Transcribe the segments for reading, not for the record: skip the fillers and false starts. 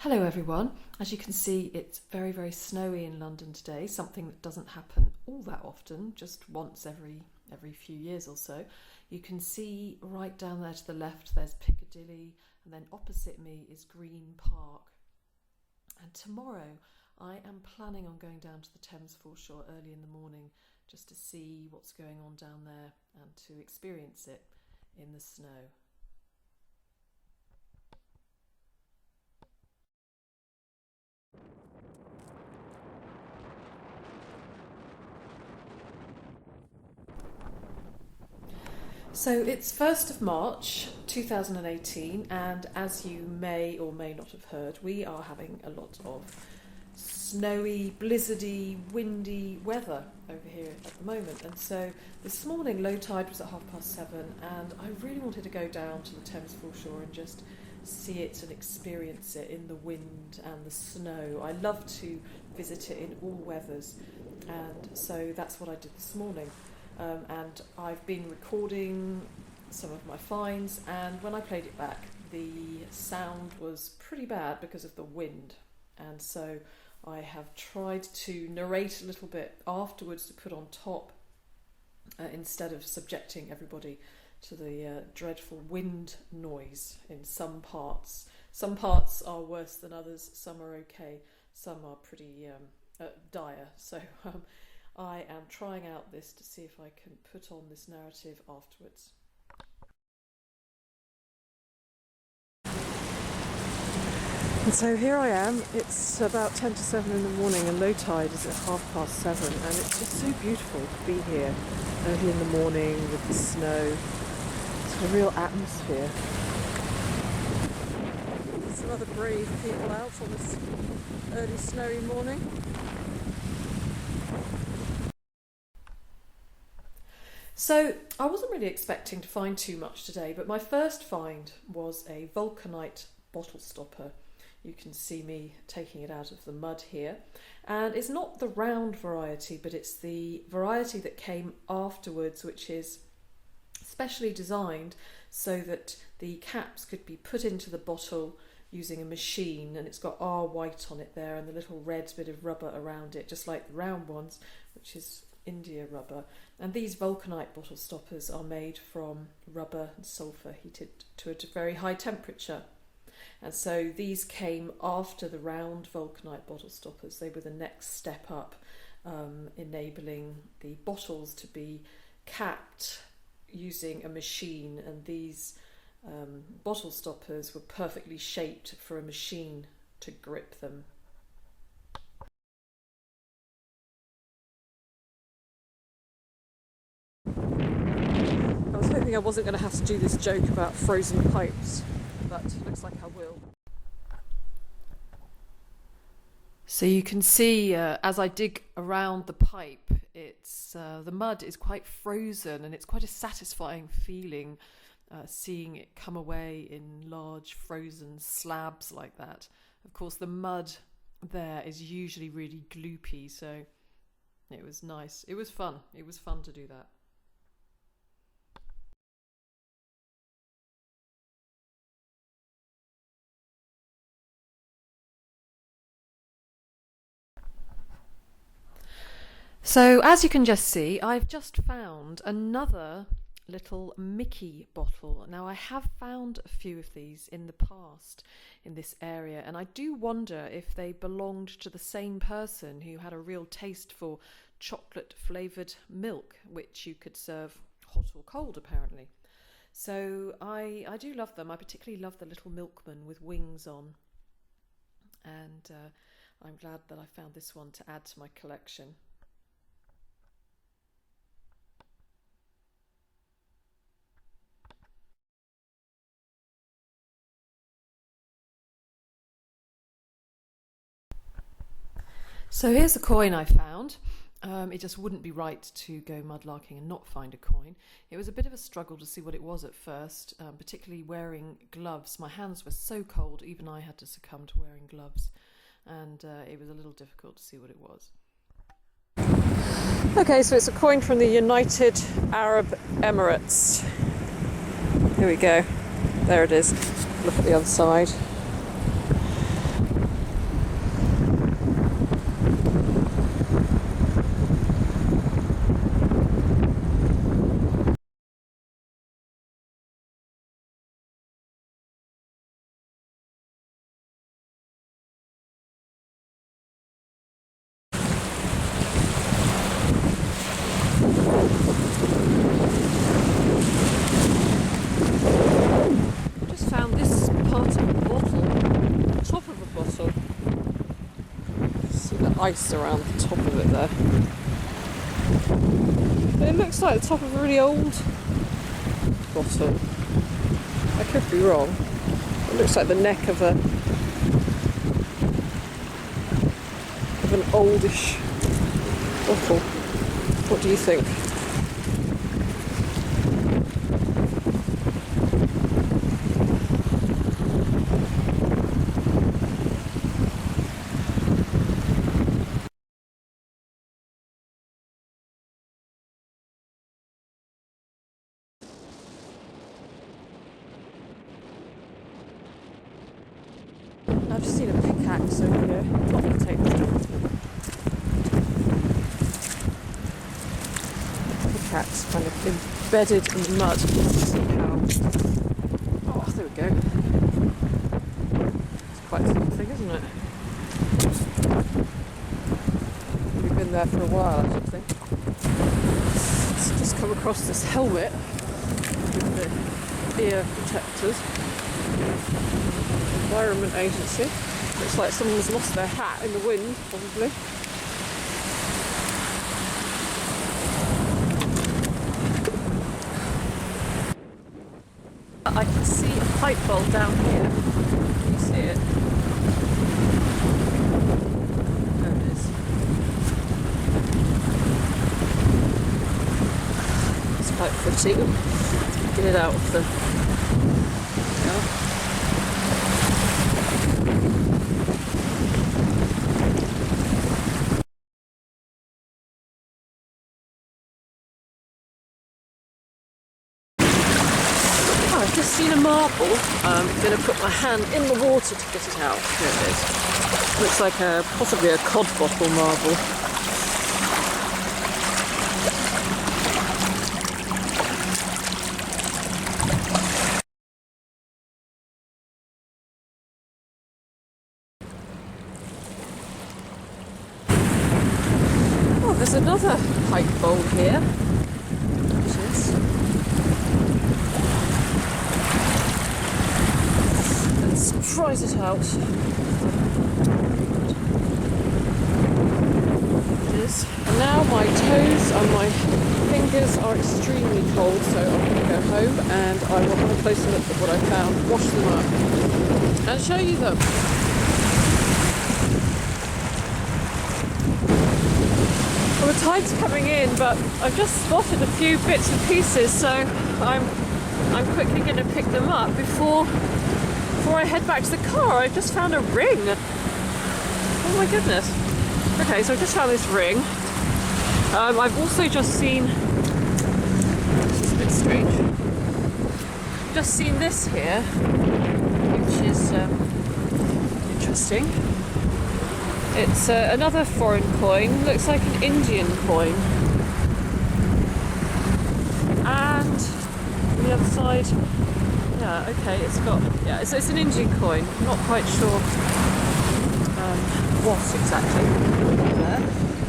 Hello everyone. As you can see, it's very snowy in London today, something that doesn't happen all that often, just once every few years or so. You can see right down there to the left there's Piccadilly, and then opposite me is Green Park. And tomorrow I am planning on going down to the Thames foreshore early in the morning just to see what's going on down there and to experience it in the snow. So it's 1st of March 2018, and as you may or may not have heard, we are having a lot of snowy, blizzardy, windy weather over here at the moment. And so this morning low tide was at 7:30, and I really wanted to go down to the Thames foreshore and just see it and experience it in the wind and the snow. I love to visit it in all weathers, and so that's what I did this morning. And I've been recording some of my finds, and when I played it back, the sound was pretty bad because of the wind. And so I have tried to narrate a little bit afterwards to put on top instead of subjecting everybody to the dreadful wind noise in some parts. Some parts are worse than others, some are okay, some are pretty dire. So I am trying out this to see if I can put on this narrative afterwards. And so here I am, it's about 10 to 7 in the morning and low tide is at 7:30, and it's just so beautiful to be here early in the morning with the snow. It's a real atmosphere. Some other brave people out on this early snowy morning. So I wasn't really expecting to find too much today, but my first find was a vulcanite bottle stopper. You can see me taking it out of the mud here, and it's not the round variety, but it's the variety that came afterwards, which is specially designed so that the caps could be put into the bottle using a machine, and it's got R white on it there and the little red bit of rubber around it, just like the round ones, which is India rubber. And these vulcanite bottle stoppers are made from rubber and sulphur heated to a very high temperature. And so these came after the round vulcanite bottle stoppers. They were the next step up, enabling the bottles to be capped using a machine. And these bottle stoppers were perfectly shaped for a machine to grip them. I was hoping I wasn't going to have to do this joke about frozen pipes, but it looks like I will. So you can see as I dig around the pipe, it's the mud is quite frozen, and it's quite a satisfying feeling seeing it come away in large frozen slabs like that. Of course, the mud there is usually really gloopy, so it was nice. It was fun. It was fun to do that. So as you can just see, I've just found another little Mickey bottle. Now I have found a few of these in the past in this area, and I do wonder if they belonged to the same person who had a real taste for chocolate flavoured milk, which you could serve hot or cold apparently. So I do love them. I particularly love the little milkman with wings on, and I'm glad that I found this one to add to my collection. So here's a coin I found. It just wouldn't be right to go mudlarking and not find a coin. It was a bit of a struggle to see what it was at first, particularly wearing gloves. My hands were so cold, even I had to succumb to wearing gloves, and it was a little difficult to see what it was. Okay, so it's a coin from the United Arab Emirates. Here we go. There it is. Look at the other side. ice around the top of it there. But it looks like the top of a really old bottom. I could be wrong. It looks like the neck of an oldish bottle. What do you think? I've just seen a pickaxe over here. I'm not going to take this down. Pickaxe kind of embedded in the mud. Let's see how. Oh, there we go. It's quite something, isn't it? We've been there for a while, I should think. So just come across this helmet with the ear protectors. Environment Agency. Looks like someone's lost their hat in the wind, probably. I can see a pipe bowl down here. Can you see it? There it is. It's quite pretty. Get it out of the... Yeah. I've just seen a marble. I'm going to put my hand in the water to get it out. Here it is. Looks like possibly a cod bottle marble. Oh, there's another pipe bowl here. Which is... Let's prize it out. It is. And now my toes and my fingers are extremely cold, so I'm going to go home and I will have a closer look at what I found, wash them up, and show you them. Well, the tide's coming in, but I've just spotted a few bits and pieces, so I'm quickly going to pick them up before I head back to the car. I've just found a ring. Oh my goodness. Okay, so I just found this ring. I've also just seen... This is a bit strange. Just seen this here, which is interesting. It's another foreign coin. Looks like an Indian coin. And on the other side... Yeah, okay, it's an Indian coin. I'm not quite sure what exactly there.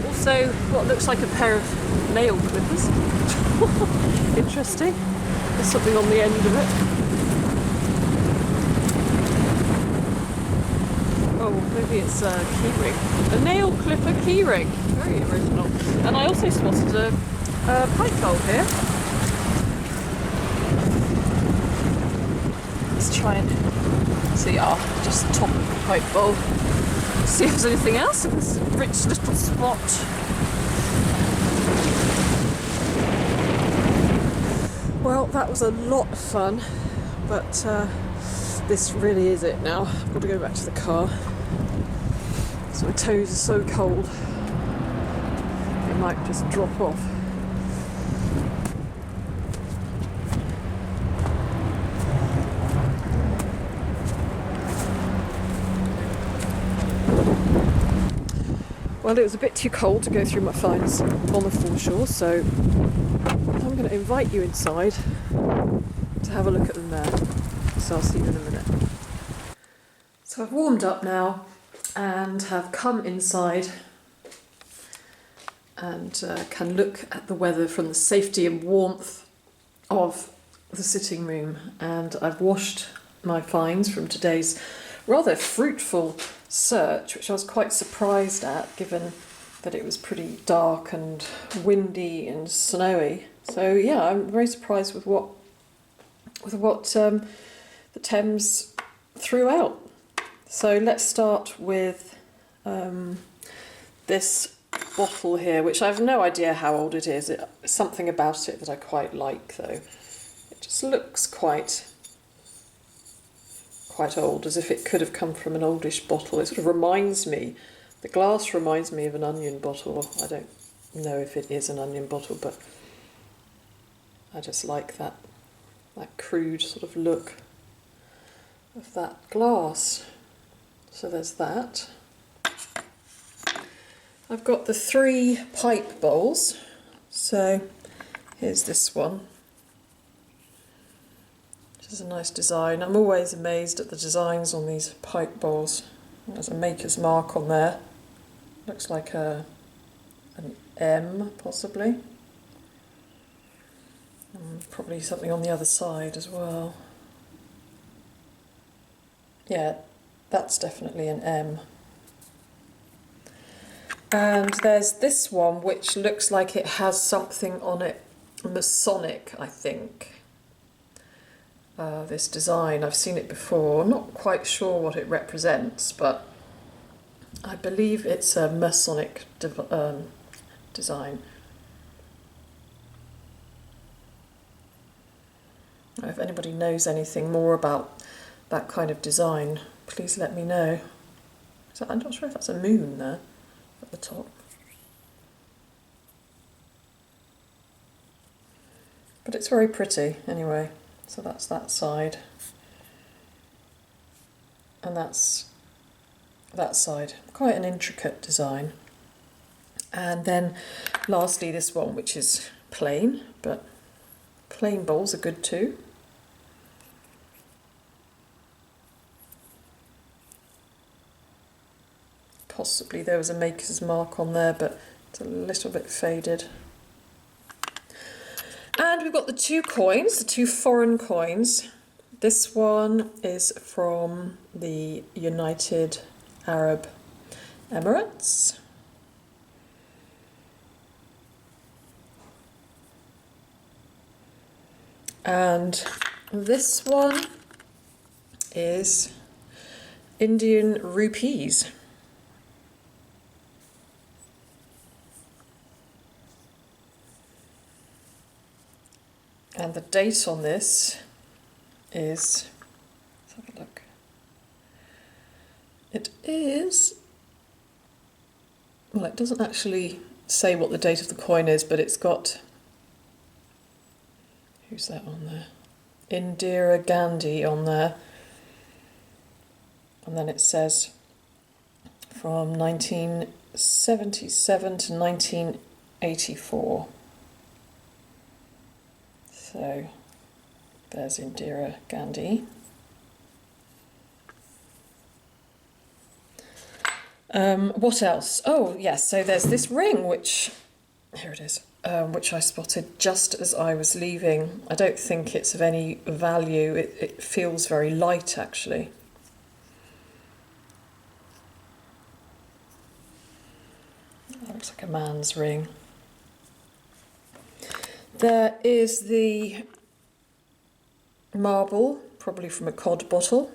Also, what looks like a pair of nail clippers. Interesting. There's something on the end of it. Oh, maybe it's a keyring. A nail clipper keyring. Very original. And I also spotted a pipe bowl here. Let's try and see, just the top of the pipe bowl. See if there's anything else in this rich little spot. Well, that was a lot of fun, but this really is it now. I've got to go back to the car. So my toes are so cold, it might just drop off. Well, it was a bit too cold to go through my finds on the foreshore, so I'm going to invite you inside to have a look at them there. So I'll see you in a minute. So I've warmed up now and have come inside and can look at the weather from the safety and warmth of the sitting room. And I've washed my finds from today's rather fruitful search, which I was quite surprised at, given that it was pretty dark and windy and snowy. So yeah, I'm very surprised with what the Thames threw out. So let's start with this bottle here, which I have no idea how old it is. It's something about it that I quite like, though. It just looks quite old, as if it could have come from an oldish bottle. It sort of reminds me, the glass reminds me of an onion bottle. I don't know if it is an onion bottle, but I just like that crude sort of look of that glass. So there's that. I've got the 3 pipe bowls. So here's this one. Which is a nice design. I'm always amazed at the designs on these pipe bowls. There's a maker's mark on there. Looks like an M, possibly. And probably something on the other side as well. Yeah, that's definitely an M. And there's this one, which looks like it has something on it, Masonic, I think. This design, I've seen it before. I'm not quite sure what it represents, but I believe it's a Masonic design. If anybody knows anything more about that kind of design, please let me know. So I'm not sure if that's a moon there at the top. But it's very pretty anyway. So that's that side. And that's that side. Quite an intricate design. And then lastly this one, which is plain, but plain bowls are good too. Possibly there was a maker's mark on there, but it's a little bit faded. And we've got the 2 coins, the 2 foreign coins. This one is from the United Arab Emirates. And this one is Indian rupees. And the date on this is, let's have a look. It is, well, it doesn't actually say what the date of the coin is, but it's got, who's that on there? Indira Gandhi on there. And then it says from 1977 to 1984. So there's Indira Gandhi. What else? Oh yes, so there's this ring, which, here it is, which I spotted just as I was leaving. I don't think it's of any value. It feels very light, actually. That looks like a man's ring. There is the marble, probably from a cod bottle.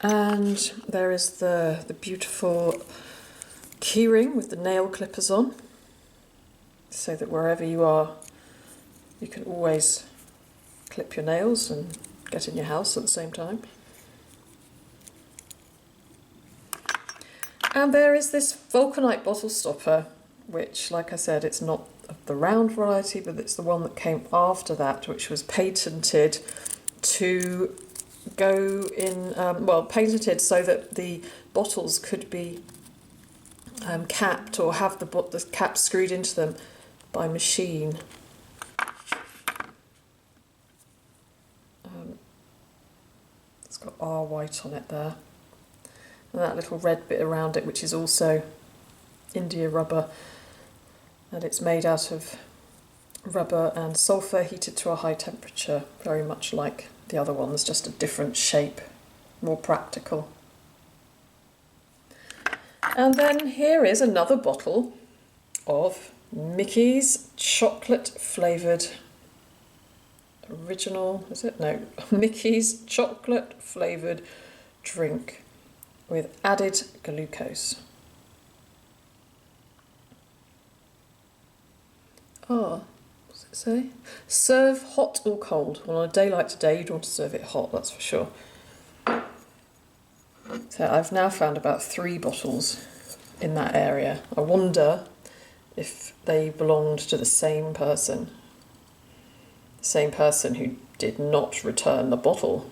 And there is the beautiful keyring with the nail clippers on, so that wherever you are, you can always clip your nails and get in your house at the same time. And there is this vulcanite bottle stopper, which, like I said, it's not of the round variety, but it's the one that came after that, which was patented to go in, patented so that the bottles could be capped, or have the cap screwed into them by machine. It's got R white on it there. And that little red bit around it, which is also India rubber. And it's made out of rubber and sulphur heated to a high temperature, very much like the other one. There's just a different shape more practical. And then here is another bottle of Mickey's chocolate flavoured original, is it? No, Mickey's chocolate flavoured drink with added glucose. Ah, what's it say? Serve hot or cold. Well, on a day like today, you'd want to serve it hot, that's for sure. So I've now found about 3 bottles in that area. I wonder if they belonged to the same person. The same person who did not return the bottle.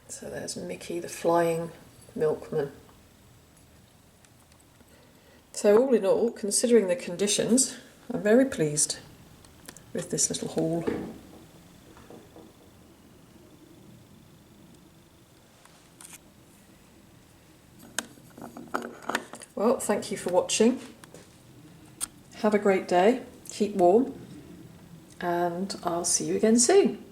So there's Mickey, the flying milkman. So all in all, considering the conditions, I'm very pleased with this little haul. Well, thank you for watching. Have a great day, keep warm, and I'll see you again soon.